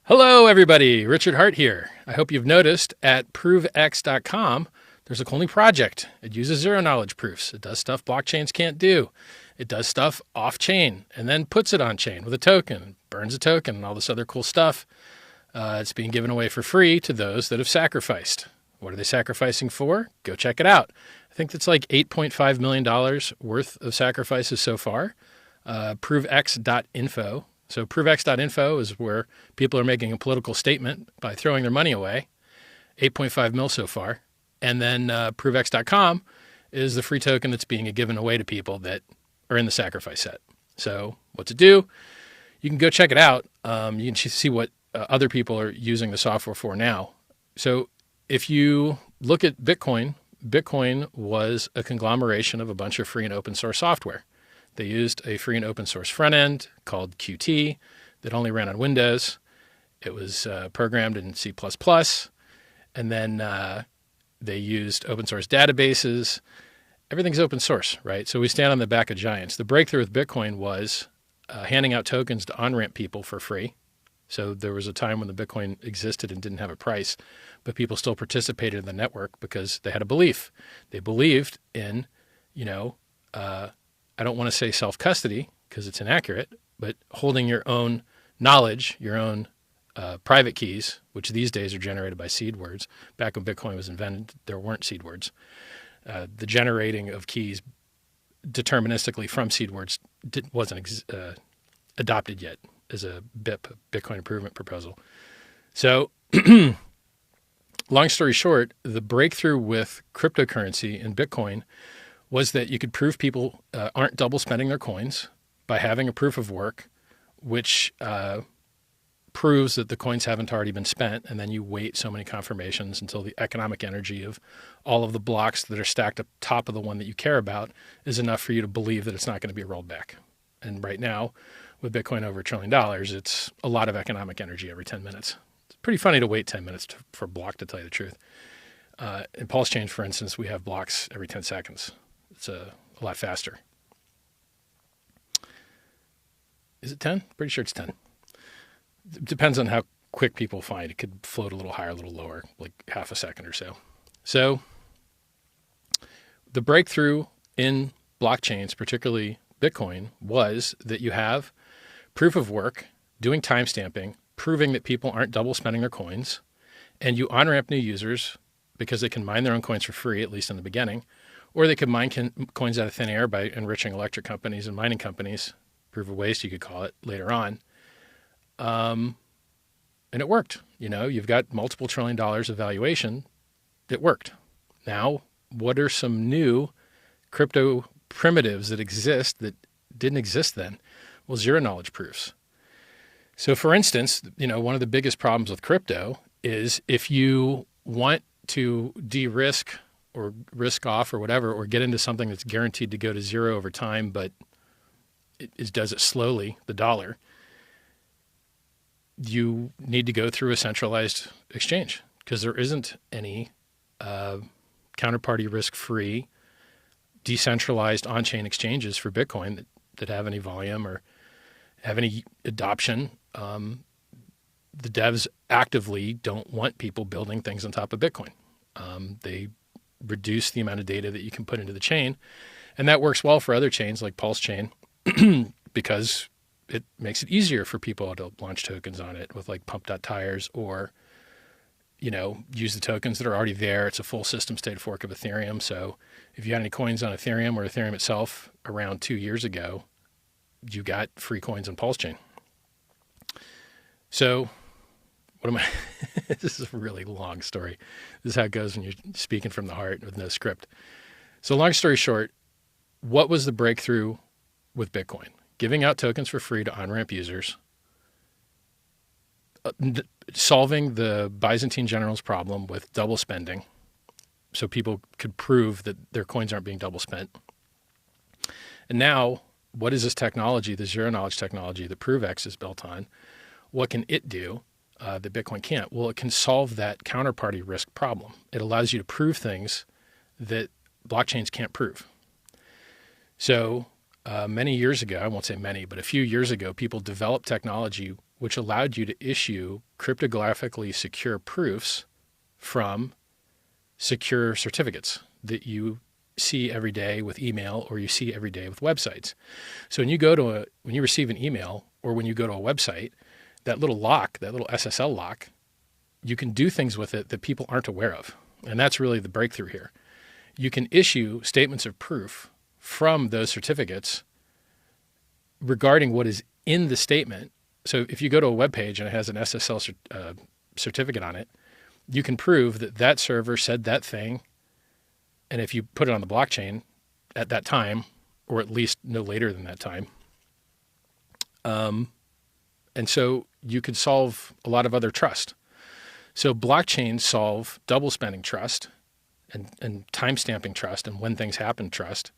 Hello, everybody. Richard Hart here. I hope you've noticed at ProveX.com, there's a cool new project. It uses zero-knowledge proofs. It does stuff blockchains can't do. It does stuff off-chain and then puts it on-chain with a token, burns a token, and all this other cool stuff. It's being given away for free to those that have sacrificed. What are they sacrificing for? Go check it out. I think that's like $8.5 million worth of sacrifices so far. ProveX.info. So ProveX.info is where people are making a political statement by throwing their money away. 8.5 mil so far. And then ProveX.com is the free token that's being given away to people that are in the sacrifice set. So what to do? You can go check it out. You can see what other people are using the software for now. So if you look at Bitcoin, Bitcoin was a conglomeration of a bunch of free and open source software. They used a free and open source front end called Qt that only ran on Windows. It was programmed in C++. And then they used open source databases. Everything's open source, right? So we stand on the back of giants. The breakthrough with Bitcoin was handing out tokens to on-ramp people for free. So there was a time when the Bitcoin existed and didn't have a price, but people still participated in the network because they had a belief. They believed in, I don't want to say self-custody because it's inaccurate, but holding your own knowledge, your own private keys, which these days are generated by seed words. Back when Bitcoin was invented, there weren't seed words. The generating of keys deterministically from seed words wasn't adopted yet as a BIP, Bitcoin Improvement Proposal. So long story short, the breakthrough with cryptocurrency and Bitcoin was that you could prove people aren't double spending their coins by having a proof of work, which proves that the coins haven't already been spent. And then you wait so many confirmations until the economic energy of all of the blocks that are stacked up top of the one that you care about is enough for you to believe that it's not going to be rolled back. And right now, with Bitcoin over $1 trillion, it's a lot of economic energy every 10 minutes. It's pretty funny to wait 10 minutes for a block, to tell you the truth. In PulseChain, for instance, we have blocks every 10 seconds. It's a lot faster. Is it 10? Pretty sure it's 10. It depends on how quick people find. It could float a little higher, a little lower, like half a second or so. So the breakthrough in blockchains, particularly Bitcoin, was that you have proof of work, doing timestamping, proving that people aren't double spending their coins, and you on-ramp new users because they can mine their own coins for free, at least in the beginning, or they could mine coins out of thin air by enriching electric companies and mining companies, proof of waste, you could call it, later on. And it worked. You've got multiple $1 trillion of valuation. It worked. Now, what are some new crypto primitives that exist that didn't exist then? Well, zero-knowledge proofs. So, for instance, one of the biggest problems with crypto is if you want to de-risk or risk off or whatever, or get into something that's guaranteed to go to zero over time, but it does it slowly, the dollar, you need to go through a centralized exchange because there isn't any counterparty risk-free, decentralized on-chain exchanges for Bitcoin that have any volume or have any adoption. The devs actively don't want people building things on top of Bitcoin. They reduce the amount of data that you can put into the chain. And that works well for other chains like PulseChain because it makes it easier for people to launch tokens on it with like pump.tires or, use the tokens that are already there. It's a full system state fork of Ethereum. So if you had any coins on Ethereum or Ethereum itself around 2 years ago, you got free coins on PulseChain. So what am I? This is a really long story. This is how it goes when you're speaking from the heart with no script. So long story short, what was the breakthrough with Bitcoin? Giving out tokens for free to on-ramp users, solving the Byzantine generals problem with double spending so people could prove that their coins aren't being double spent. And now, what is this technology, the zero-knowledge technology that ProveX is built on? What can it do that Bitcoin can't? Well, it can solve that counterparty risk problem. It allows you to prove things that blockchains can't prove. So many years ago, I won't say many, but a few years ago, people developed technology which allowed you to issue cryptographically secure proofs from secure certificates that you see every day with email or you see every day with websites. So when you receive an email or when you go to a website, that little lock, that little SSL lock, you can do things with it that people aren't aware of. And that's really the breakthrough here. You can issue statements of proof from those certificates regarding what is in the statement. So if you go to a web page and it has an SSL certificate on it, you can prove that that server said that thing. And if you put it on the blockchain at that time, or at least no later than that time, and so you could solve a lot of other trust. So blockchains solve double spending trust and time stamping trust and when things happen trust,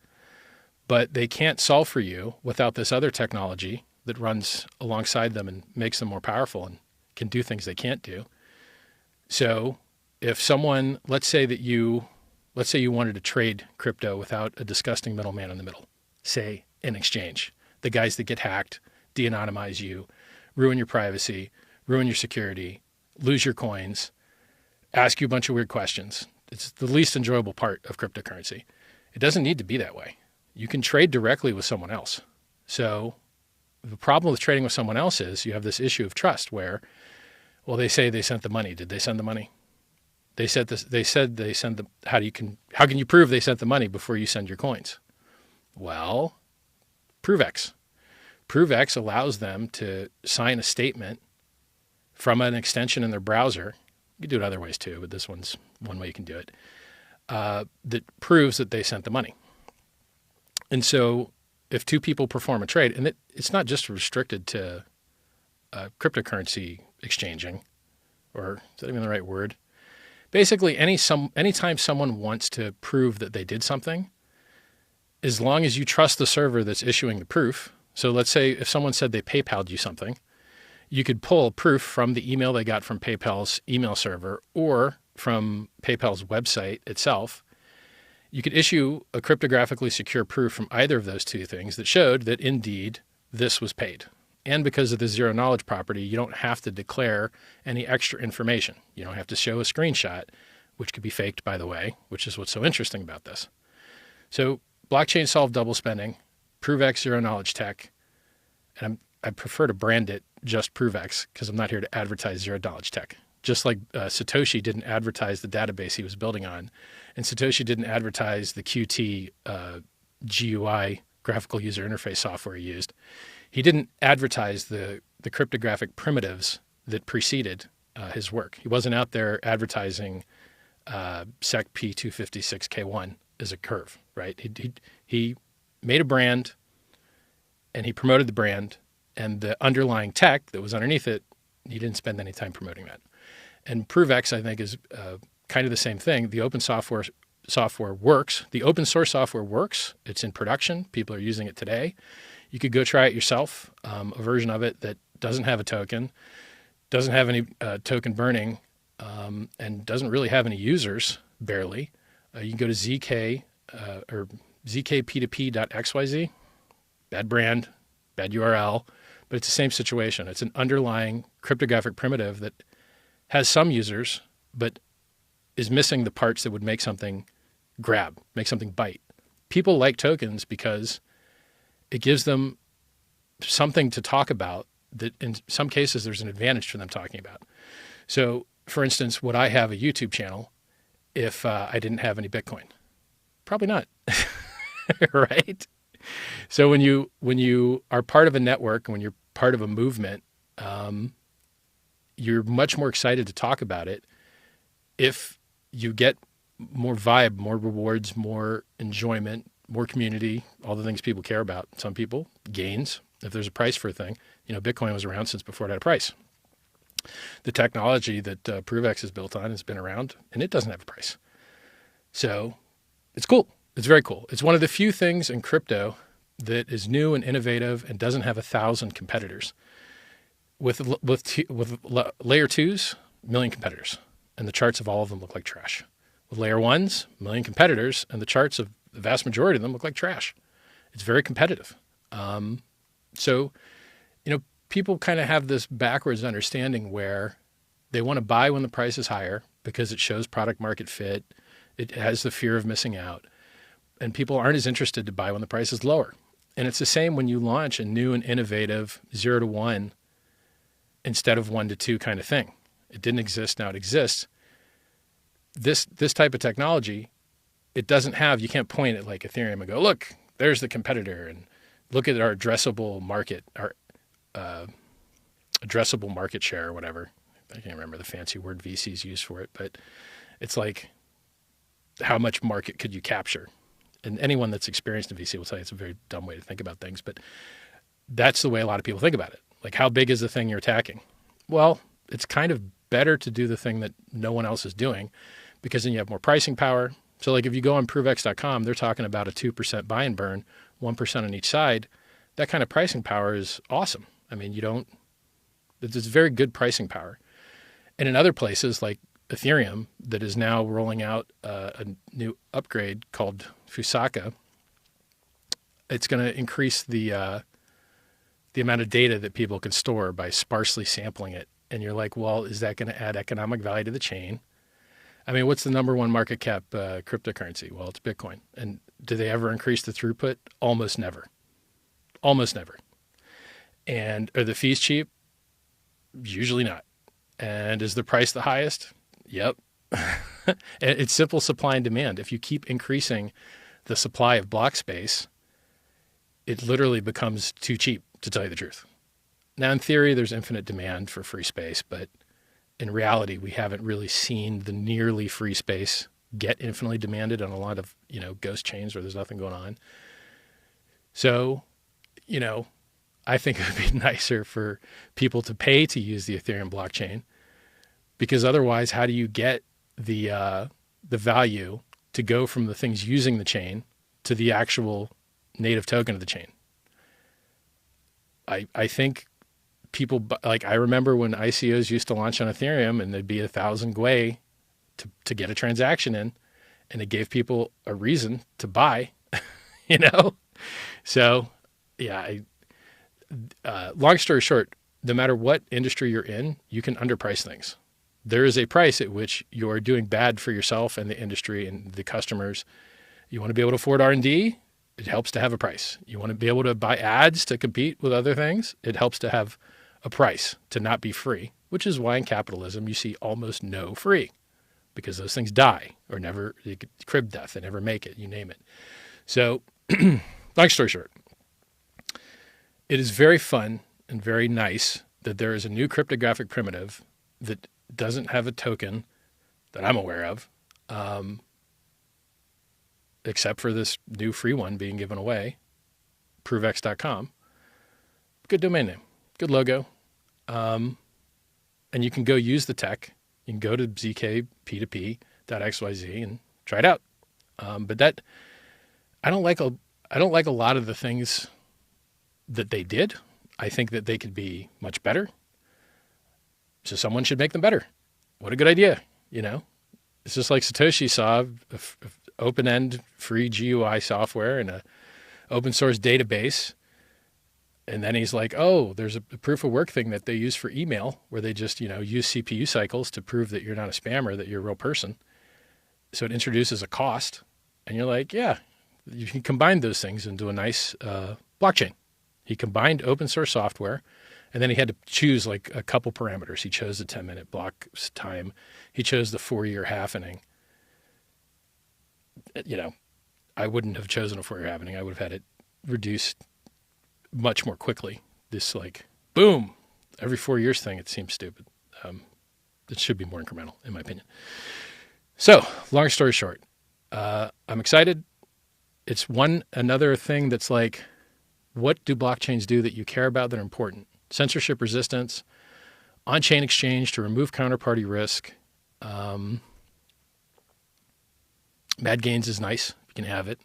but they can't solve for you without this other technology that runs alongside them and makes them more powerful and can do things they can't do. So if someone, let's say you wanted to trade crypto without a disgusting middleman in the middle, say an exchange, the guys that get hacked, de-anonymize you, ruin your privacy, ruin your security, lose your coins, ask you a bunch of weird questions. It's the least enjoyable part of cryptocurrency. It doesn't need to be that way. You can trade directly with someone else. So the problem with trading with someone else is you have this issue of trust where, well, they say they sent the money. Did they send the money? They said this. They said they sent the. How can you prove they sent the money before you send your coins? Well, ProveX. ProveX allows them to sign a statement from an extension in their browser. You can do it other ways too, but this one's one way you can do it. That proves that they sent the money. And so, if two people perform a trade, and it's not just restricted to cryptocurrency exchanging, or is that even the right word? Basically, anytime someone wants to prove that they did something, as long as you trust the server that's issuing the proof. So let's say if someone said they PayPal'd you something, you could pull proof from the email they got from PayPal's email server or from PayPal's website itself. You could issue a cryptographically secure proof from either of those two things that showed that indeed this was paid. And because of the zero knowledge property, you don't have to declare any extra information. You don't have to show a screenshot, which could be faked, by the way, which is what's so interesting about this. So blockchain solve double spending, ProveX zero knowledge tech, and I prefer to brand it just ProveX because I'm not here to advertise zero knowledge tech. Just like Satoshi didn't advertise the database he was building on, and Satoshi didn't advertise the Qt GUI, graphical user interface software he used. He didn't advertise the cryptographic primitives that preceded his work. He wasn't out there advertising SEC P256K1 as a curve, right? He made a brand, and he promoted the brand, and the underlying tech that was underneath it, he didn't spend any time promoting that. And ProveX, I think, is kind of the same thing. The open software works. The open source software works. It's in production. People are using it today. You could go try it yourself, a version of it that doesn't have a token, doesn't have any token burning, and doesn't really have any users, barely. You can go to ZK or zkp2p.xyz. Bad brand, bad URL, but it's the same situation. It's an underlying cryptographic primitive that has some users, but is missing the parts that would make something grab, make something bite. People like tokens because it gives them something to talk about that in some cases there's an advantage for them talking about. So, for instance, would I have a YouTube channel if I didn't have any Bitcoin? Probably not, right? So when you are part of a network, when you're part of a movement, you're much more excited to talk about it if you get more vibe, more rewards, more enjoyment, more community, all the things people care about. Some people, gains, if there's a price for a thing. Bitcoin was around since before it had a price. The technology that ProveX is built on has been around, and it doesn't have a price. So it's cool. It's very cool. It's one of the few things in crypto that is new and innovative and doesn't have 1,000 competitors. With layer 2s, 1 million competitors, and the charts of all of them look like trash. With layer 1s, 1 million competitors, and the charts of the vast majority of them look like trash. It's very competitive. So, people kind of have this backwards understanding where they want to buy when the price is higher because it shows product market fit. It has the fear of missing out. And people aren't as interested to buy when the price is lower. And it's the same when you launch a new and innovative 0 to 1 instead of 1 to 2 kind of thing. It didn't exist, now it exists. This type of technology, it doesn't have, you can't point at like Ethereum and go, look, there's the competitor, and look at our addressable market, our addressable market share or whatever. I can't remember the fancy word VCs use for it, but it's like, how much market could you capture? And anyone that's experienced in VC will tell you it's a very dumb way to think about things, but that's the way a lot of people think about it. Like, how big is the thing you're attacking? Well, it's kind of better to do the thing that no one else is doing, because then you have more pricing power. So like if you go on ProveX.com, they're talking about a 2% buy and burn, 1% on each side. That kind of pricing power is awesome. I mean, it's very good pricing power. And in other places like Ethereum, that is now rolling out a new upgrade called Fusaka, it's going to increase the amount of data that people can store by sparsely sampling it. And you're like, well, is that going to add economic value to the chain? I mean, what's the number one market cap cryptocurrency? Well, it's Bitcoin. And do they ever increase the throughput? Almost never. Almost never. And are the fees cheap? Usually not. And is the price the highest? Yep. It's simple supply and demand. If you keep increasing the supply of block space, it literally becomes too cheap, to tell you the truth. Now, in theory, there's infinite demand for free space, but in reality, we haven't really seen the nearly free space get infinitely demanded on a lot of, ghost chains where there's nothing going on. So, I think it would be nicer for people to pay to use the Ethereum blockchain, because otherwise, how do you get the value to go from the things using the chain to the actual native token of the chain? I think people, like, I remember when ICOs used to launch on Ethereum and there'd be 1,000 Gwei to get a transaction in, and it gave people a reason to buy, So, yeah, long story short, no matter what industry you're in, you can underprice things. There is a price at which you're doing bad for yourself and the industry and the customers. You want to be able to afford R&D? It helps to have a price. You want to be able to buy ads to compete with other things? It helps to have a price, to not be free, which is why in capitalism you see almost no free, because those things die or never, crib death, they never make it, you name it. So long story short, it is very fun and very nice that there is a new cryptographic primitive that doesn't have a token that I'm aware of, except for this new free one being given away, ProveX.com. Good domain name, good logo. And you can go use the tech. You can go to zkp2p.xyz and try it out. But that, I don't like a lot of the things that they did. I think that they could be much better. So someone should make them better. What a good idea. It's just like Satoshi saw a open-end free GUI software and a open source database. And then he's like, oh, there's a proof of work thing that they use for email where they just, use CPU cycles to prove that you're not a spammer, that you're a real person. So it introduces a cost. And you're like, yeah, you can combine those things into a nice blockchain. He combined open source software, and then he had to choose like a couple parameters. He chose the 10-minute block time. He chose the 4-year halvening. I wouldn't have chosen a 4-year halvening. I would have had it reduced much more quickly. This like, boom, every 4 years thing, it seems stupid. It should be more incremental, in my opinion. So, long story short, I'm excited. It's another thing that's like, what do blockchains do that you care about that are important? Censorship resistance, on-chain exchange to remove counterparty risk. Mad gains is nice. You can have it.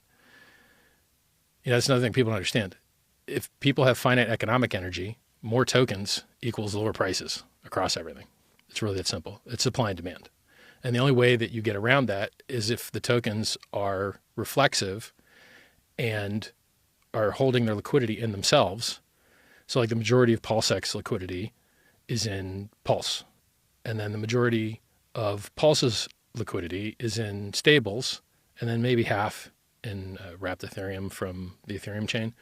That's another thing people don't understand. If people have finite economic energy, more tokens equals lower prices across everything. It's really that simple. It's supply and demand. And the only way that you get around that is if the tokens are reflexive and are holding their liquidity in themselves. So like the majority of PulseX liquidity is in Pulse. And then the majority of Pulse's liquidity is in stables, and then maybe half in wrapped Ethereum from the Ethereum chain.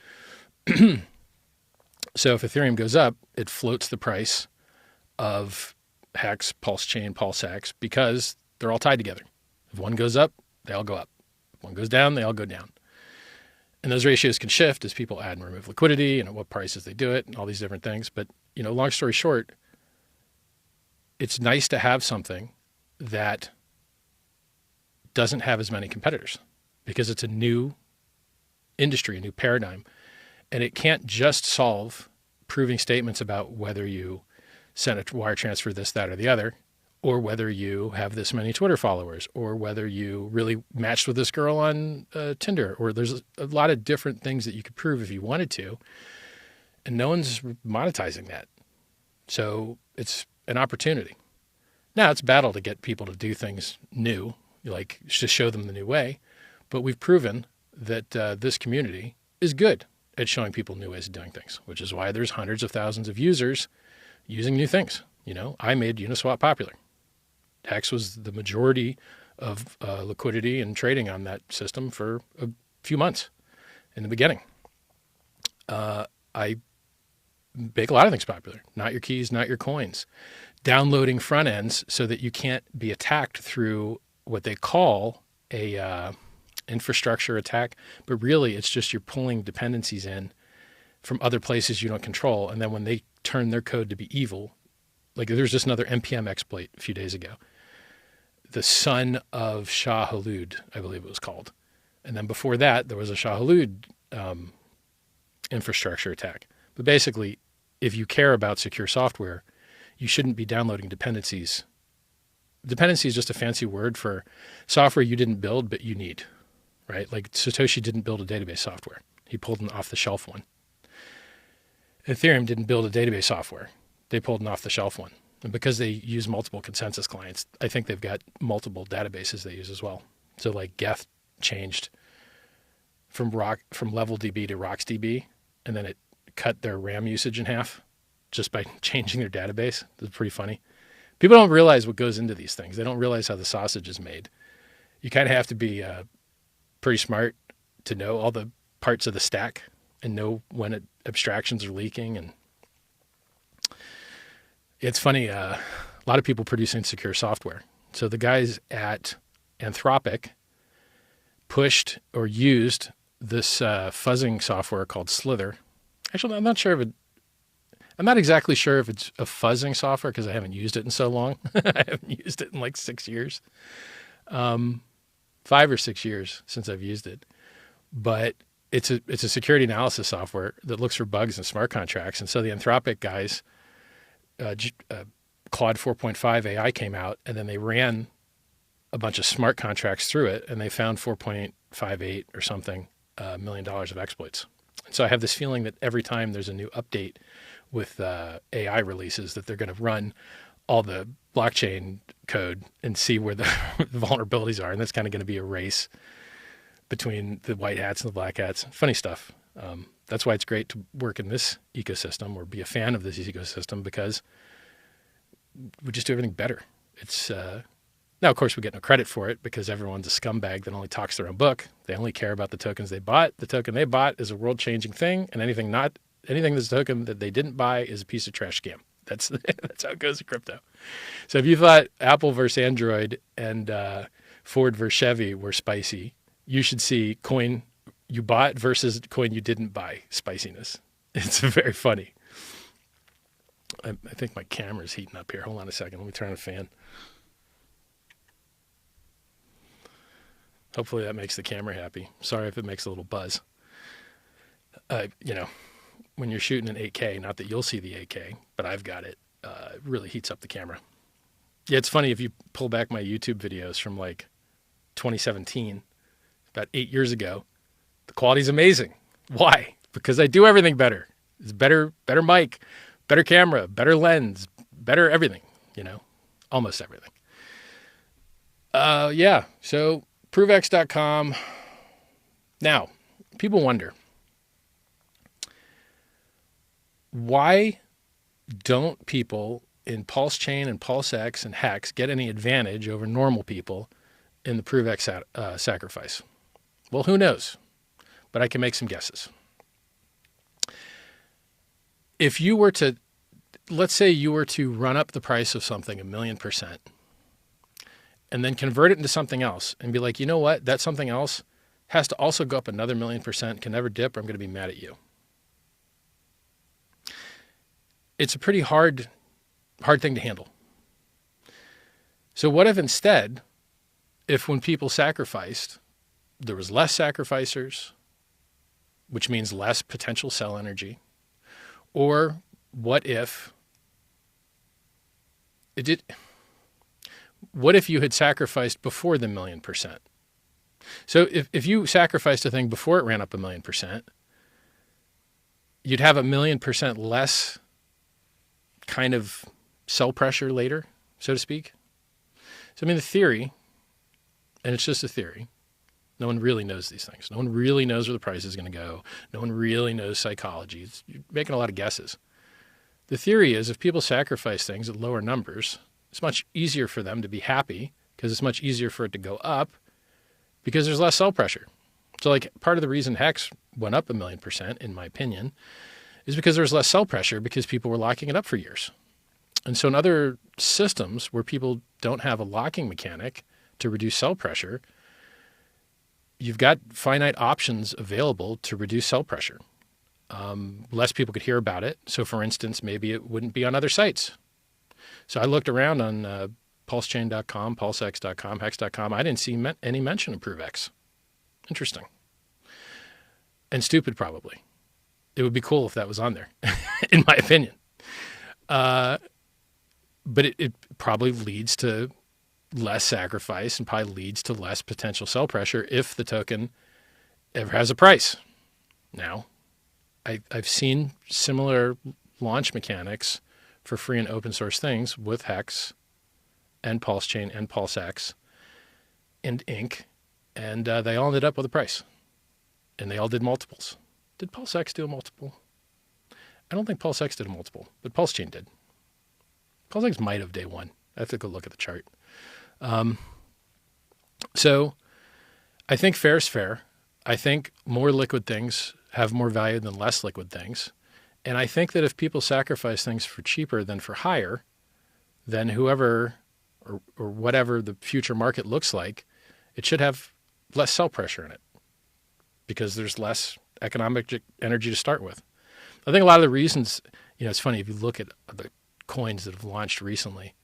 So if Ethereum goes up, it floats the price of Hex, PulseChain, PulseX, because they're all tied together. If one goes up, they all go up. If one goes down, they all go down. And those ratios can shift as people add and remove liquidity and at what prices they do it and all these different things. But, long story short, it's nice to have something that doesn't have as many competitors because it's a new industry, a new paradigm. And it can't just solve proving statements about whether you sent a wire transfer, this, that, or the other, or whether you have this many Twitter followers, or whether you really matched with this girl on Tinder, or there's a lot of different things that you could prove if you wanted to, and no one's monetizing that. So it's an opportunity. Now it's a battle to get people to do things new, like to show them the new way, but we've proven that this community is good at showing people new ways of doing things, which is why there's hundreds of thousands of users using new things. I made Uniswap popular. Hex was the majority of liquidity and trading on that system for a few months in the beginning. I make a lot of things popular. Not your keys, not your coins. Downloading front ends so that you can't be attacked through what they call a infrastructure attack, but really it's just you're pulling dependencies in from other places you don't control, and then when they turn their code to be evil, like there's just another NPM exploit a few days ago. The son of Shah Halud, I believe it was called. And then before that, there was a Shah Halud infrastructure attack. But basically, if you care about secure software, you shouldn't be downloading dependencies. Dependency is just a fancy word for software you didn't build, but you need, right? Like Satoshi didn't build a database software. He pulled an off-the-shelf one. Ethereum didn't build a database software. They pulled an off-the-shelf one. And because they use multiple consensus clients, I think they've got multiple databases they use as well. So like Geth changed from LevelDB to RocksDB, and then it cut their RAM usage in half just by changing their database. It's pretty funny. People don't realize what goes into these things. They don't realize how the sausage is made. You kind of have to be pretty smart to know all the parts of the stack and know when abstractions are leaking. And it's funny, a lot of people producing secure software. So the guys at Anthropic pushed or used this fuzzing software called Slither. Actually, I'm not exactly sure if it's a fuzzing software because I haven't used it in so long. I haven't used it in like 6 years. 5 or 6 years since I've used it. But it's a security analysis software that looks for bugs in smart contracts. And so the Anthropic guys, Claude 4.5 AI came out, and then they ran a bunch of smart contracts through it, and they found 4.58 or something $1 million of exploits. And so I have this feeling that every time there's a new update with AI releases, that they're going to run all the blockchain code and see where the vulnerabilities are. And that's kind of going to be a race between the white hats and the black hats. Funny stuff. That's why it's great to work in this ecosystem or be a fan of this ecosystem, because we just do everything better. It's now, of course, we get no credit for it because everyone's a scumbag that only talks their own book. They only care about the tokens they bought. The token they bought is a world-changing thing, and anything that's a token that they didn't buy is a piece of trash scam. That's how it goes in crypto. So if you thought Apple versus Android and Ford versus Chevy were spicy, you should see coin you bought versus coin you didn't buy spiciness. It's very funny. I think my camera's heating up here. Hold on a second. Let me turn on the fan. Hopefully that makes the camera happy. Sorry if it makes a little buzz. When you're shooting an 8K, not that you'll see the 8K, but I've got it, it really heats up the camera. Yeah, it's funny if you pull back my YouTube videos from like 2017, about 8 years ago, the quality's amazing. Why? Because I do everything better. It's better mic, better camera, better lens, better everything, almost everything. So ProveX.com. Now, people wonder, why don't people in PulseChain and PulseX and Hex get any advantage over normal people in the ProveX sacrifice? Well, who knows? But I can make some guesses. If you were to, let's say you were to run up the price of something 1,000,000%, and then convert it into something else and be like, you know what? That something else has to also go up another 1,000,000%, can never dip, or I'm going to be mad at you. It's a pretty hard thing to handle. So what if instead, if when people sacrificed, there was less sacrificers, which means less potential sell energy? Or what if it did? What if you had sacrificed before the 1,000,000%? So if you sacrificed a thing before it ran up 1,000,000%, you'd have 1,000,000% less kind of sell pressure later, so to speak. So, I mean, the theory, and it's just a theory, no one really knows these things. No one really knows where the price is going to go. No one really knows psychology. You're making a lot of guesses. The theory is if people sacrifice things at lower numbers, it's much easier for them to be happy because it's much easier for it to go up because there's less sell pressure. So like part of the reason Hex went up 1,000,000%, in my opinion, is because there was less sell pressure because people were locking it up for years. And so in other systems where people don't have a locking mechanic to reduce sell pressure, you've got finite options available to reduce sell pressure. Less people could hear about it. So for instance, maybe it wouldn't be on other sites. So I looked around on PulseChain.com, PulseX.com, Hex.com. I didn't see any mention of ProveX. Interesting. And stupid, probably. It would be cool if that was on there, in my opinion. But it probably leads to less sacrifice and probably leads to less potential sell pressure if the token ever has a price. Now, I've seen similar launch mechanics for free and open source things with Hex and PulseChain and PulseX and Inc. And they all ended up with a price. And they all did multiples. Did PulseX do a multiple? I don't think PulseX did a multiple, but PulseChain did. PulseX might have day one. I have to go look at the chart. So I think fair is fair. I think more liquid things have more value than less liquid things. And I think that if people sacrifice things for cheaper than for higher, then whoever or whatever the future market looks like, it should have less sell pressure in it because there's less economic energy to start with. I think a lot of the reasons, it's funny, if you look at the coins that have launched recently,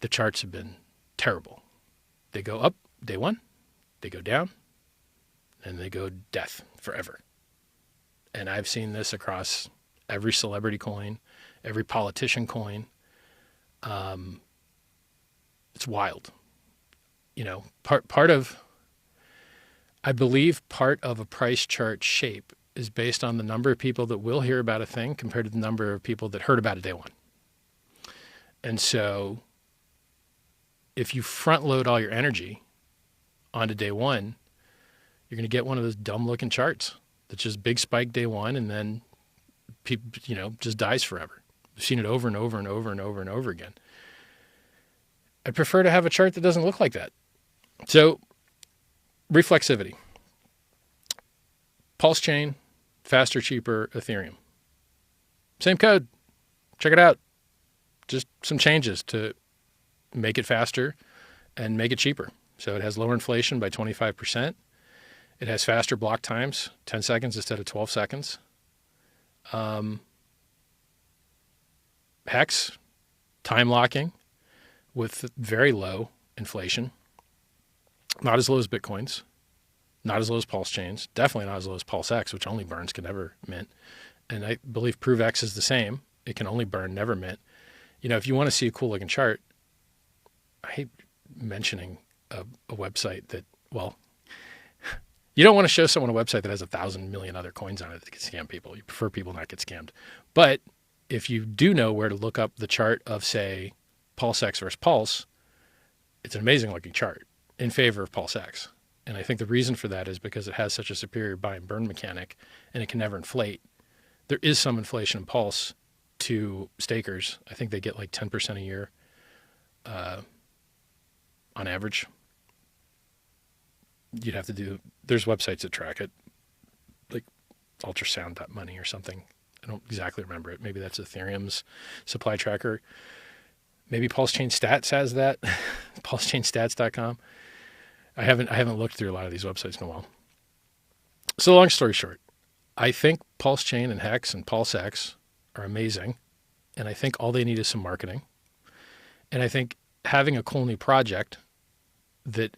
the charts have been terrible. They go up day one, they go down, and they go death forever. And I've seen this across every celebrity coin, every politician coin. It's wild. I believe part of a price chart shape is based on the number of people that will hear about a thing compared to the number of people that heard about it day one. And so if you front load all your energy onto day one, you're going to get one of those dumb looking charts that's just big spike day one and then people, just dies forever. We've seen it over and over and over and over and over again. I prefer to have a chart that doesn't look like that. So reflexivity. PulseChain, faster, cheaper, Ethereum. Same code. Check it out. Just some changes to make it faster and make it cheaper. So it has lower inflation by 25%. It has faster block times, 10 seconds instead of 12 seconds. Hex, time locking with very low inflation. Not as low as Bitcoin's. Not as low as PulseChain's. Definitely not as low as PulseX, which only burns, can never mint. And I believe ProveX is the same. It can only burn, never mint. If you want to see a cool looking chart, I hate mentioning a website that, you don't want to show someone a website that has 1,000 million other coins on it that can scam people. You prefer people not get scammed. But if you do know where to look up the chart of, say, PulseX versus Pulse, it's an amazing looking chart in favor of PulseX. And I think the reason for that is because it has such a superior buy and burn mechanic and it can never inflate there is some inflation in Pulse to stakers. I think they get like 10% a year on average. You'd have to do, there's websites that track it, like ultrasound.money or something. I don't exactly remember it. Maybe that's Ethereum's supply tracker. Maybe PulseChain Stats has that. PulseChainStats.com. I haven't looked through a lot of these websites in a while. So long story short, I think PulseChain and Hex and PulseX are amazing. And I think all they need is some marketing. And I think having a cool new project that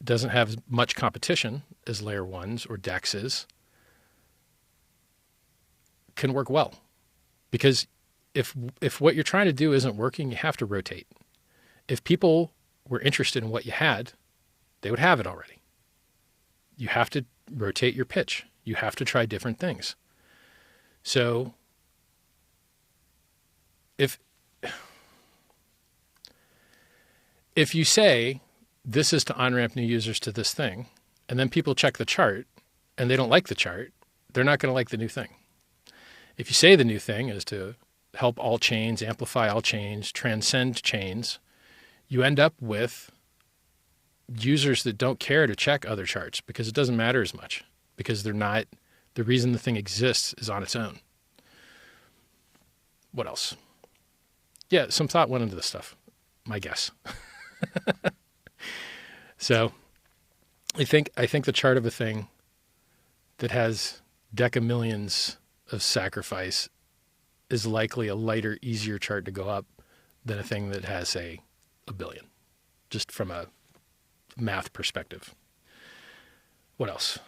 doesn't have as much competition as layer ones or DEXs can work well. Because if what you're trying to do isn't working, you have to rotate. If people were interested in what you had, they would have it already. You have to rotate your pitch. You have to try different things. So if you say this is to on-ramp new users to this thing, and then people check the chart and they don't like the chart, they're not going to like the new thing. If you say the new thing is to help all chains, amplify all chains, transcend chains, you end up with users that don't care to check other charts because it doesn't matter as much, because they're not, the reason the thing exists is on its own. What else? Yeah, some thought went into this stuff, my guess. So I think the chart of a thing that has decamillions of sacrifice is likely a lighter, easier chart to go up than a thing that has, say, a billion, just from a math perspective. What else?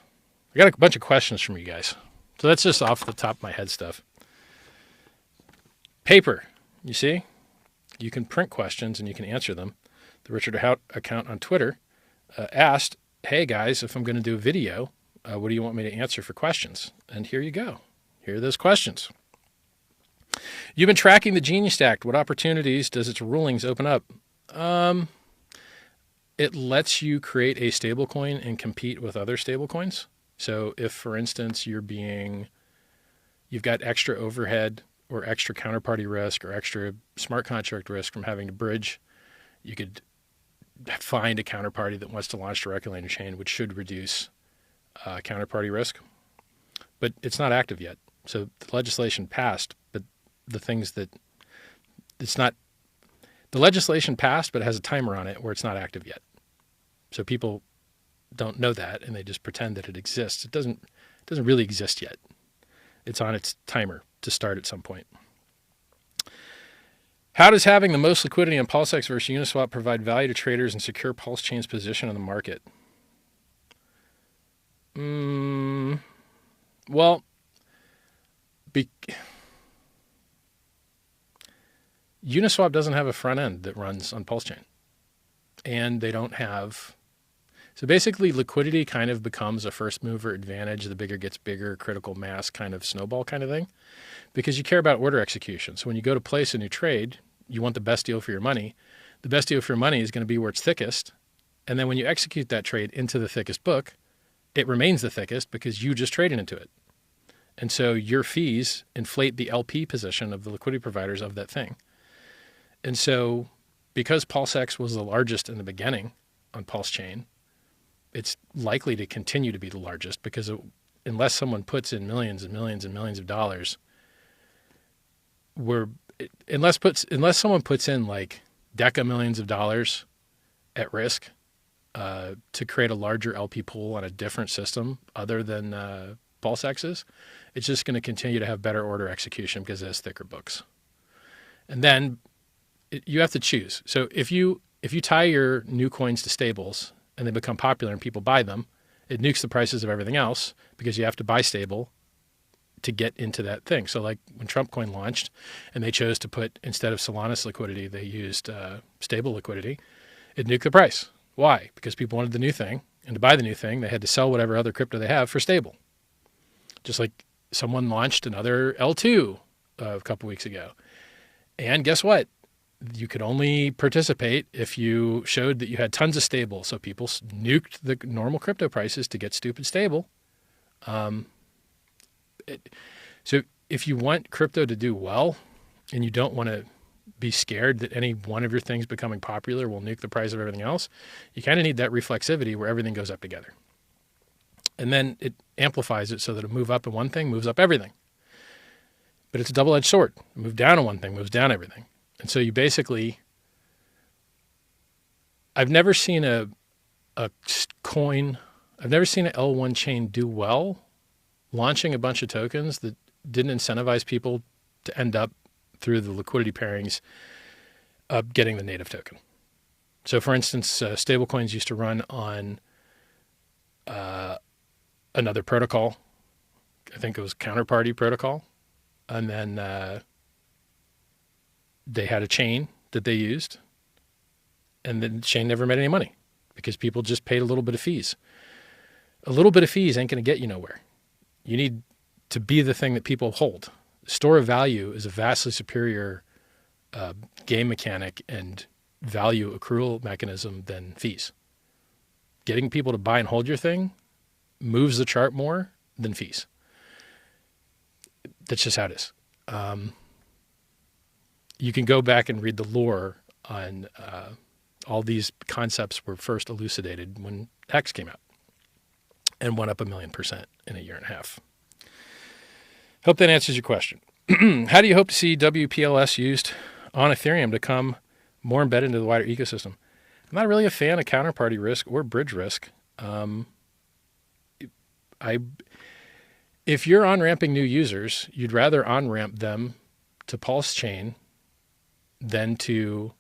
I got a bunch of questions from you guys. So that's just off the top of my head stuff. Paper, you see? You can print questions and you can answer them. The Richard Hout account on Twitter asked, hey guys, if I'm going to do a video, what do you want me to answer for questions? And here you go. Here are those questions. You've been tracking the Genius Act. What opportunities does its rulings open up? It lets you create a stablecoin and compete with other stablecoins. So if, for instance, you've got extra overhead or extra counterparty risk or extra smart contract risk from having to bridge, you could find a counterparty that wants to launch directly on your chain, which should reduce counterparty risk. But it's not active yet. So the legislation passed, but the things that it's not, the legislation passed, but it has a timer on it where it's not active yet. So people don't know that, and they just pretend that it exists. It doesn't really exist yet. It's on its timer to start at some point. How does having the most liquidity on PulseX versus Uniswap provide value to traders and secure PulseChain's position in the market? Well, Uniswap doesn't have a front end that runs on PulseChain. And they don't have... So basically, liquidity kind of becomes a first mover advantage. The bigger gets bigger, critical mass kind of snowball kind of thing. Because you care about order execution. So when you go to place a new trade, you want the best deal for your money. The best deal for your money is going to be where it's thickest. And then when you execute that trade into the thickest book, it remains the thickest because you just traded into it. And so your fees inflate the LP position of the liquidity providers of that thing. And so because PulseX was the largest in the beginning on PulseChain, it's likely to continue to be the largest because unless someone puts in millions and millions and millions of dollars, unless someone puts in like decamillions of dollars at risk to create a larger LP pool on a different system other than PulseX's, it's just going to continue to have better order execution because it has thicker books. And then you have to choose. So if you tie your new coins to stables and they become popular and people buy them, it nukes the prices of everything else because you have to buy stable to get into that thing. So like when Trump Coin launched and they chose to put, instead of Solana's liquidity, they used stable liquidity, it nuked the price. Why? Because people wanted the new thing, and to buy the new thing, they had to sell whatever other crypto they have for stable. Just like someone launched another L2 a couple weeks ago. And guess what? You could only participate if you showed that you had tons of stable. So people nuked the normal crypto prices to get stupid stable. So if you want crypto to do well and you don't want to be scared that any one of your things becoming popular will nuke the price of everything else, you kind of need that reflexivity where everything goes up together. And then it amplifies it so that a move up in one thing moves up everything. But it's a double-edged sword. A move down in one thing moves down everything. And so you basically, I've never seen a coin, I've never seen an L1 chain do well launching a bunch of tokens that didn't incentivize people to end up through the liquidity pairings of getting the native token. So for instance, stablecoins used to run on another protocol. I think it was Counterparty protocol. And then they had a chain that they used. And the chain never made any money because people just paid a little bit of fees. A little bit of fees ain't going to get you nowhere. You need to be the thing that people hold. Store of value is a vastly superior game mechanic and value accrual mechanism than fees. Getting people to buy and hold your thing moves the chart more than fees. That's just how it is. You can go back and read the lore on all these concepts were first elucidated when Hex came out and went up 1,000,000% in a year and a half. Hope that answers your question. How do you hope to see WPLS used on Ethereum to come more embedded into the wider ecosystem? I'm not really a fan of counterparty risk or bridge risk. If you're on-ramping new users, you'd rather on-ramp them to PulseChain than to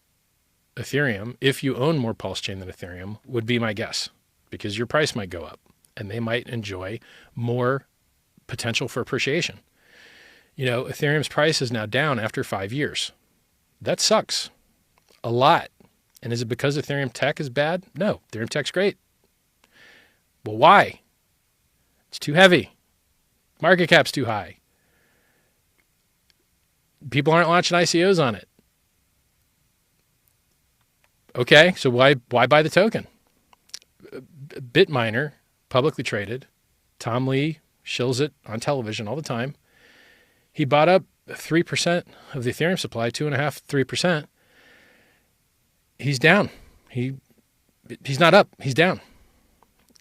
Ethereum. If you own more PulseChain than Ethereum, would be my guess, because your price might go up and they might enjoy more potential for appreciation. You know, Ethereum's price is now down after 5 years. That sucks a lot. And is it because Ethereum tech is bad? No, Ethereum tech's great. Well, why? It's too heavy. Market cap's too high. People aren't launching ICOs on it. Okay, so why buy the token? Bitminer, publicly traded. Tom Lee shills it on television all the time. He bought up 3% of the Ethereum supply, 2.5%, 3%. He's down. He's not up. He's down.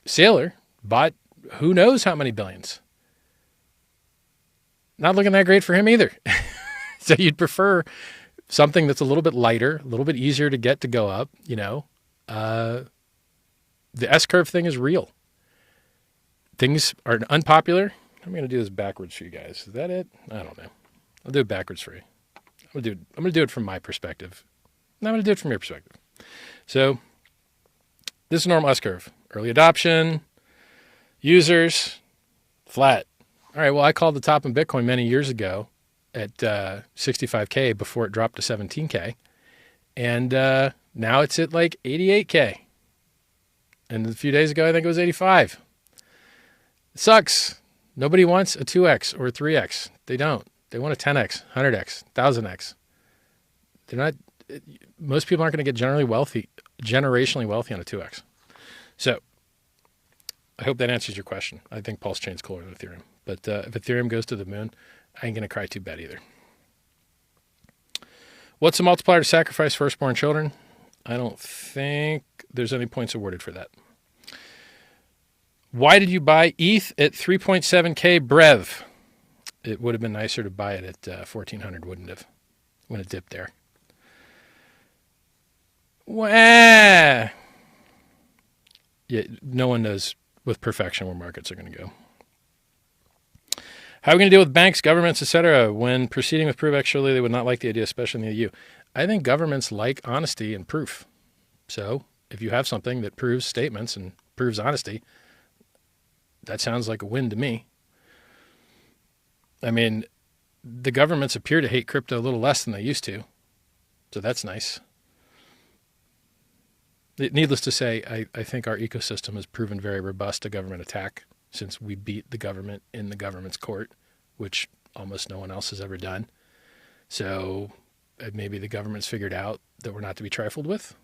Saylor bought who knows how many billions. Not looking that great for him either. So you'd prefer something that's a little bit lighter, a little bit easier to get to go up, you know. The S-curve thing is real. Things are unpopular. I'm going to do this backwards for you guys. Is that it? I don't know. I'll do it backwards for you. I'm going to do it from my perspective. And I'm going to do it from your perspective. So this is a normal S-curve. Early adoption, users, flat. All right, well, I called the top in Bitcoin many years ago at 65K before it dropped to 17K. And now it's at like 88K. And a few days ago, I think it was 85. It sucks. Nobody wants a 2X or a 3X. They don't. They want a 10X, 100X, 1000X. They're not. Most people aren't going to get generationally wealthy on a 2X. So I hope that answers your question. I think PulseChain's cooler than Ethereum. But if Ethereum goes to the moon, I ain't going to cry too bad either. What's the multiplier to sacrifice firstborn children? I don't think there's any points awarded for that. Why did you buy ETH at 3.7K brev? It would have been nicer to buy it at 1,400, wouldn't it have, when it dipped there? Wah! Yeah, no one knows with perfection where markets are going to go. How are we going to deal with banks, governments, etc. when proceeding with ProveX? Surely they would not like the idea, especially in the EU. I think governments like honesty and proof. So if you have something that proves statements and proves honesty, that sounds like a win to me. I mean, the governments appear to hate crypto a little less than they used to. So that's nice. Needless to say, I think our ecosystem has proven very robust to government attack since we beat the government in the government's court, which almost no one else has ever done. So maybe the government's figured out that we're not to be trifled with.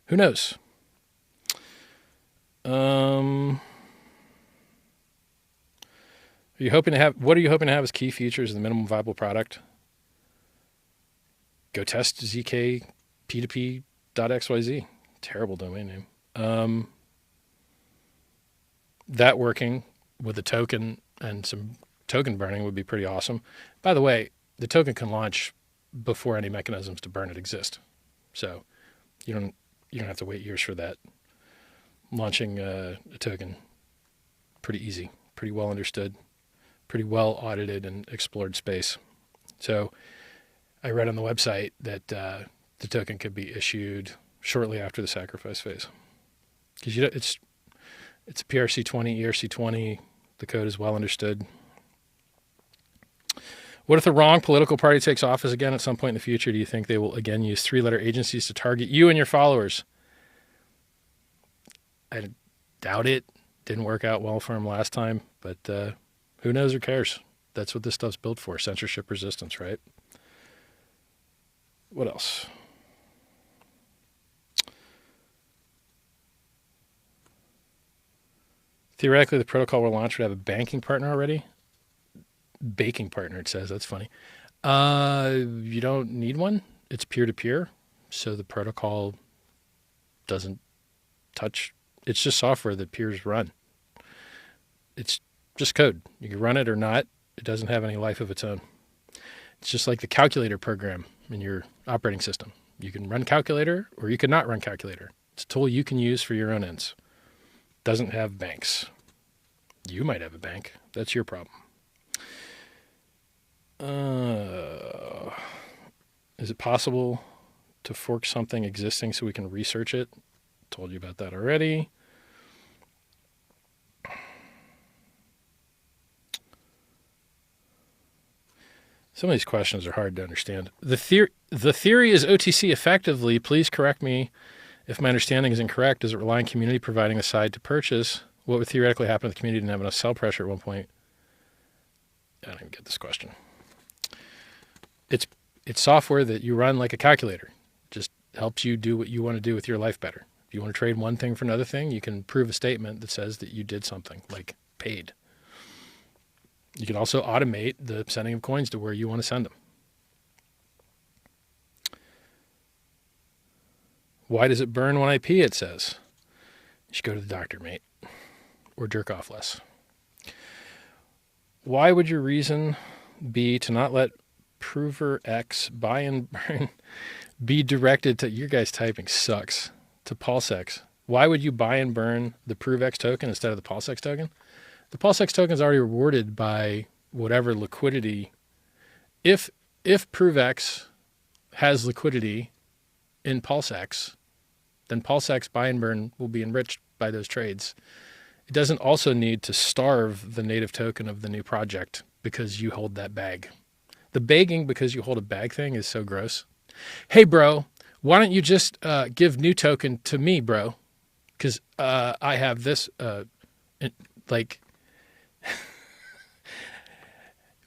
Who knows? I Are you hoping to have? What are you hoping to have as key features of the minimum viable product? Go test ZK P2P.xyz. Terrible domain name. That working with a token and some token burning would be pretty awesome. By the way, the token can launch before any mechanisms to burn it exist. So you don't have to wait years for that. Launching a token, pretty easy, pretty well understood, pretty well audited and explored space. So I read on the website that the token could be issued shortly after the sacrifice phase. Because it's a PRC20, ERC20. The code is well understood. What if the wrong political party takes office again at some point in the future? Do you think they will again use 3-letter agencies to target you and your followers? I doubt it. Didn't work out well for him last time, but who knows or cares? That's what this stuff's built for, censorship resistance, right? What else? Theoretically, the protocol we're launched would have a banking partner already. Baking partner, it says. That's funny. You don't need one. It's peer-to-peer, so the protocol doesn't touch. It's just software that peers run. It's just code. You can run it or not. It doesn't have any life of its own. It's just like the calculator program in your operating system. You can run calculator or you can not run calculator. It's a tool you can use for your own ends. Doesn't have banks. You might have a bank. That's your problem. Is it possible to fork something existing so we can research it? Told you about that already. Some of these questions are hard to understand. The theory is OTC effectively. Please correct me if my understanding is incorrect. Does it rely on community providing a side to purchase? What would theoretically happen if the community didn't have enough sell pressure at one point? I don't even get this question. It's software that you run like a calculator. Just helps you do what you want to do with your life better. If you want to trade one thing for another thing, you can prove a statement that says that you did something, like paid. You can also automate the sending of coins to where you want to send them. Why does it burn 1IP, it says? You should go to the doctor, mate, or jerk off less. Why would your reason be to not let ProveX buy and burn be directed to, your guys' typing sucks, to PulseX? Why would you buy and burn the ProveX token instead of the PulseX token? The PulseX token is already rewarded by whatever liquidity. If ProveX has liquidity in PulseX, then PulseX buy and burn will be enriched by those trades. It doesn't also need to starve the native token of the new project because you hold that bag. The begging because you hold a bag thing is so gross. Hey, bro, why don't you just give new token to me, bro? Because I have this, like,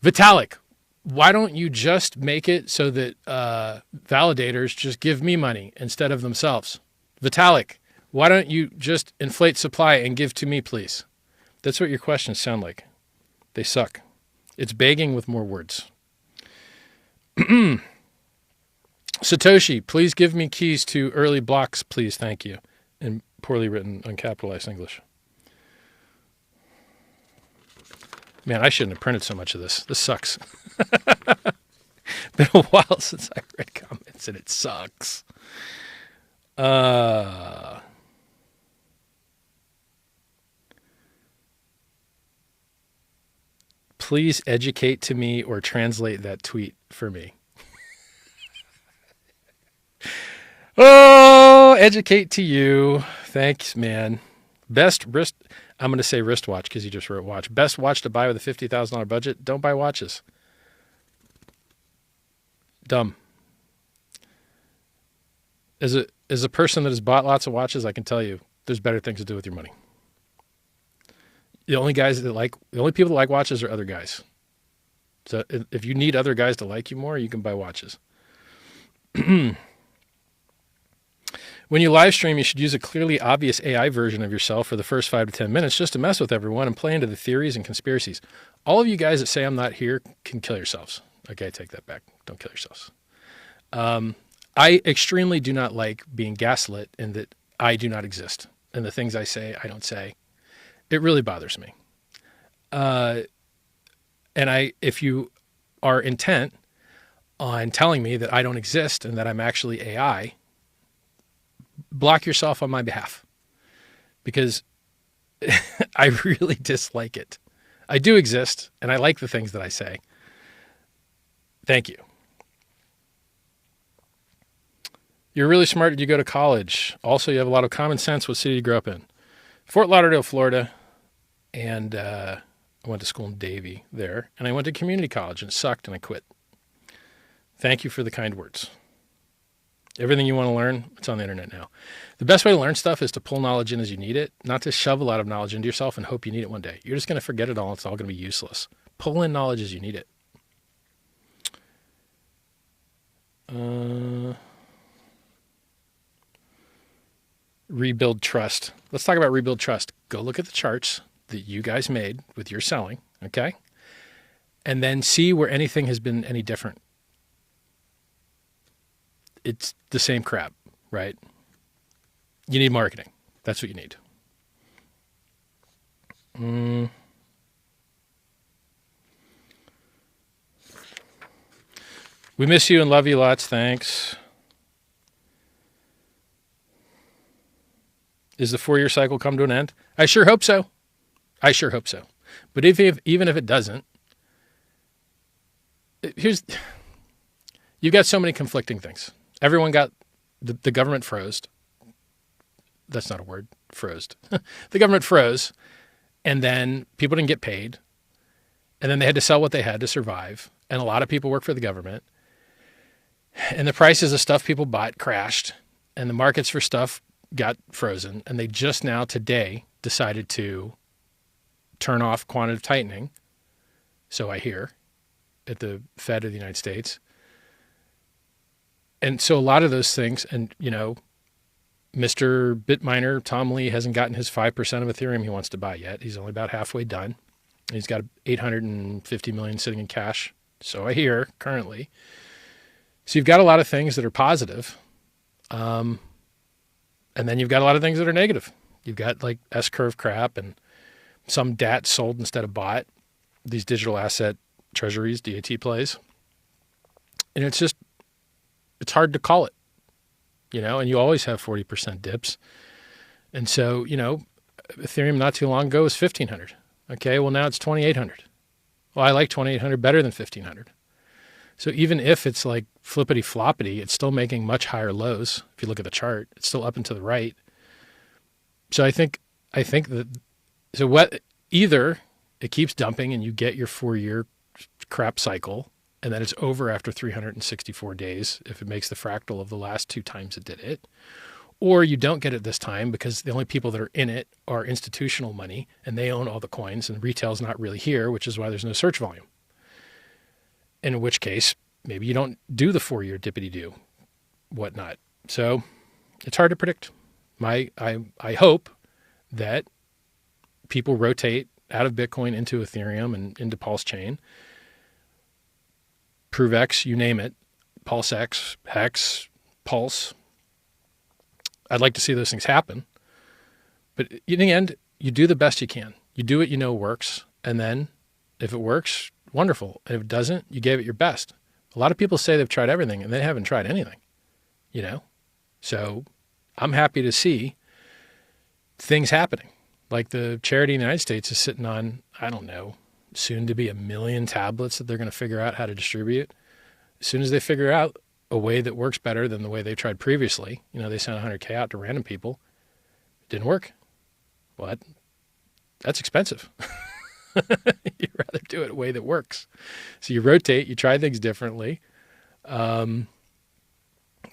Vitalik, why don't you just make it so that validators just give me money instead of themselves? Vitalik, why don't you just inflate supply and give to me, please? That's what your questions sound like. They suck. It's begging with more words. Satoshi, please give me keys to early blocks, please. Thank you. In poorly written, uncapitalized English. Man, I shouldn't have printed so much of this. This sucks. Been a while since I read comments, and it sucks. Please educate to me or translate that tweet for me. Oh, educate to you. Thanks, man. Best wrist, I'm going to say wristwatch because you just wrote watch. Best watch to buy with a $50,000 budget. Don't buy watches. Dumb. As a person that has bought lots of watches, I can tell you there's better things to do with your money. The only people that like watches are other guys. So if you need other guys to like you more, you can buy watches. When When you live stream, you should use a clearly obvious AI version of yourself for the first 5 to 10 minutes just to mess with everyone and play into the theories and conspiracies. All of you guys that say I'm not here can kill yourselves. Okay, take that back. Don't kill yourselves. I extremely do not like being gaslit in that I do not exist. And the things I say, I don't say. It really bothers me. And if you are intent on telling me that I don't exist and that I'm actually AI, block yourself on my behalf, because I really dislike it. I do exist, and I like the things that I say. Thank you. You're really smart. Did you go to college? Also, you have a lot of common sense. What city did you grow up in? Fort Lauderdale, Florida. And I went to school in Davie there. And I went to community college, and it sucked, and I quit. Thank you for the kind words. Everything you want to learn, it's on the internet now. The best way to learn stuff is to pull knowledge in as you need it, not to shove a lot of knowledge into yourself and hope you need it one day. You're just going to forget it all. It's all going to be useless. Pull in knowledge as you need it. Rebuild trust. Let's talk about rebuild trust. Go look at the charts that you guys made with your selling, okay? And then see where anything has been any different. It's the same crap, right? You need marketing. That's what you need. We miss you and love you lots. Thanks. Is the 4-year cycle come to an end? I sure hope so. I sure hope so. But even if it doesn't, you've got so many conflicting things. Everyone got, the government froze. That's not a word, froze. The government froze, and then people didn't get paid, and then they had to sell what they had to survive, and a lot of people work for the government, and the prices of stuff people bought crashed, and the markets for stuff got frozen, and they just now today decided to turn off quantitative tightening, so I hear, at the Fed of the United States. And so a lot of those things, and Mr. Bitminer, Tom Lee, hasn't gotten his 5% of Ethereum he wants to buy yet. He's only about halfway done. He's got 850 million sitting in cash, so I hear, currently. So you've got a lot of things that are positive. And then you've got a lot of things that are negative. You've got like S-curve crap and some DAT sold instead of bought. These digital asset treasuries, DAT plays. And it's hard to call it, and you always have 40% dips. And so, Ethereum not too long ago was 1,500. Okay, well now it's 2,800. Well, I like 2,800 better than 1,500. So even if it's like flippity floppity, it's still making much higher lows. If you look at the chart, it's still up and to the right. So I think that, so what, either it keeps dumping and you get your 4-year crap cycle, and then it's over after 364 days if it makes the fractal of the last 2 times it did it, or you don't get it this time because the only people that are in it are institutional money and they own all the coins and retail's not really here, which is why there's no search volume. In which case, maybe you don't do the 4-year dippity-do, whatnot. So it's hard to predict. I hope that people rotate out of Bitcoin into Ethereum and into PulseChain, ProveX, you name it, PulseX, Hex, Pulse. I'd like to see those things happen. But in the end, you do the best you can. You do what you know works. And then if it works, wonderful. And if it doesn't, you gave it your best. A lot of people say they've tried everything and they haven't tried anything, So I'm happy to see things happening. Like the charity in the United States is sitting on, I don't know, soon to be 1 million tablets that they're going to figure out how to distribute. As soon as they figure out a way that works better than the way they tried previously, they sent 100K out to random people. It didn't work. Well, that's expensive. You'd rather do it a way that works. So you rotate, you try things differently. You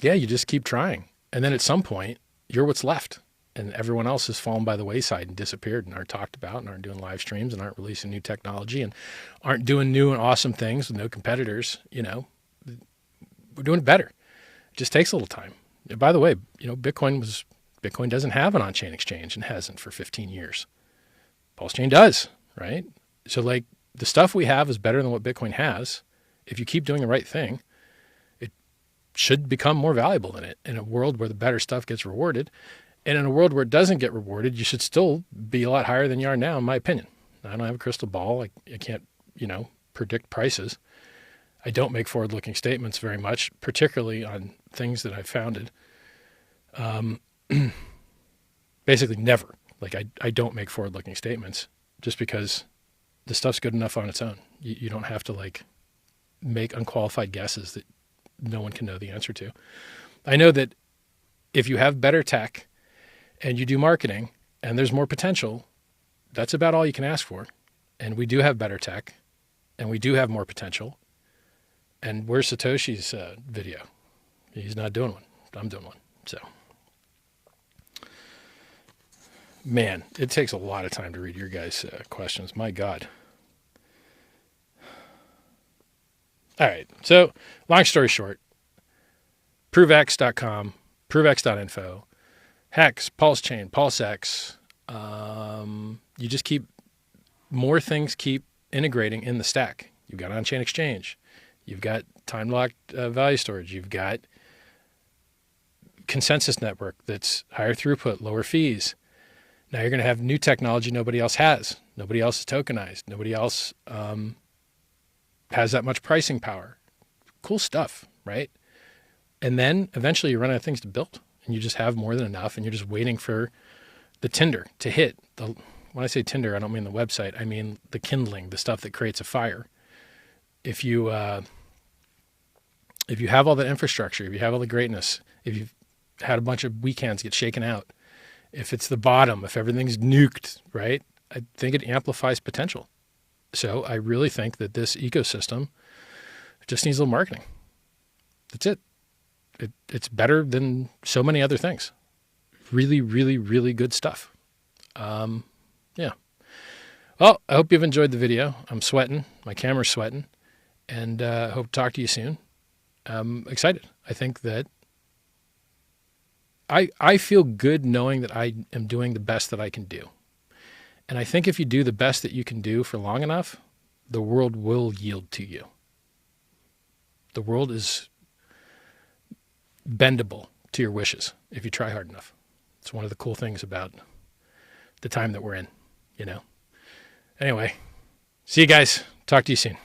just keep trying. And then at some point, you're what's left. And everyone else has fallen by the wayside and disappeared and aren't talked about and aren't doing live streams and aren't releasing new technology and aren't doing new and awesome things with no competitors. We're doing it better. It just takes a little time. By the way, Bitcoin doesn't have an on-chain exchange and hasn't for 15 years. PulseChain does, right? So like the stuff we have is better than what Bitcoin has. If you keep doing the right thing, it should become more valuable than it in a world where the better stuff gets rewarded. And in a world where it doesn't get rewarded, you should still be a lot higher than you are now, in my opinion. I don't have a crystal ball. I can't, predict prices. I don't make forward-looking statements very much, particularly on things that I've founded. Basically never. Like I don't make forward-looking statements just because the stuff's good enough on its own. You don't have to like make unqualified guesses that no one can know the answer to. I know that if you have better tech and you do marketing and there's more potential, that's about all you can ask for. And we do have better tech and we do have more potential. And where's Satoshi's video? He's not doing one. I'm doing one. So, man, it takes a lot of time to read your guys' questions. My God. All right. So, long story short, ProveX.com, ProveX.info, Hex, PulseChain, PulseX. You just more things keep integrating in the stack. You've got on-chain exchange. You've got time-locked value storage. You've got consensus network that's higher throughput, lower fees. Now you're going to have new technology nobody else has. Nobody else is tokenized. Nobody else has that much pricing power. Cool stuff, right? And then eventually you run out of things to build and you just have more than enough and you're just waiting for the tinder to hit. When I say tinder, I don't mean the website. I mean the kindling, the stuff that creates a fire. If you have all that infrastructure, if you have all the greatness, if you've had a bunch of weekends get shaken out, if it's the bottom, if everything's nuked, right? I think it amplifies potential. So I really think that this ecosystem just needs a little marketing. That's it. It's better than so many other things. Really, really, really good stuff. Yeah. Well, I hope you've enjoyed the video. I'm sweating. My camera's sweating. And I hope to talk to you soon. I'm excited. I think that I feel good knowing that I am doing the best that I can do. And I think if you do the best that you can do for long enough, the world will yield to you. The world is bendable to your wishes if you try hard enough. It's one of the cool things about the time that we're in, Anyway, see you guys. Talk to you soon.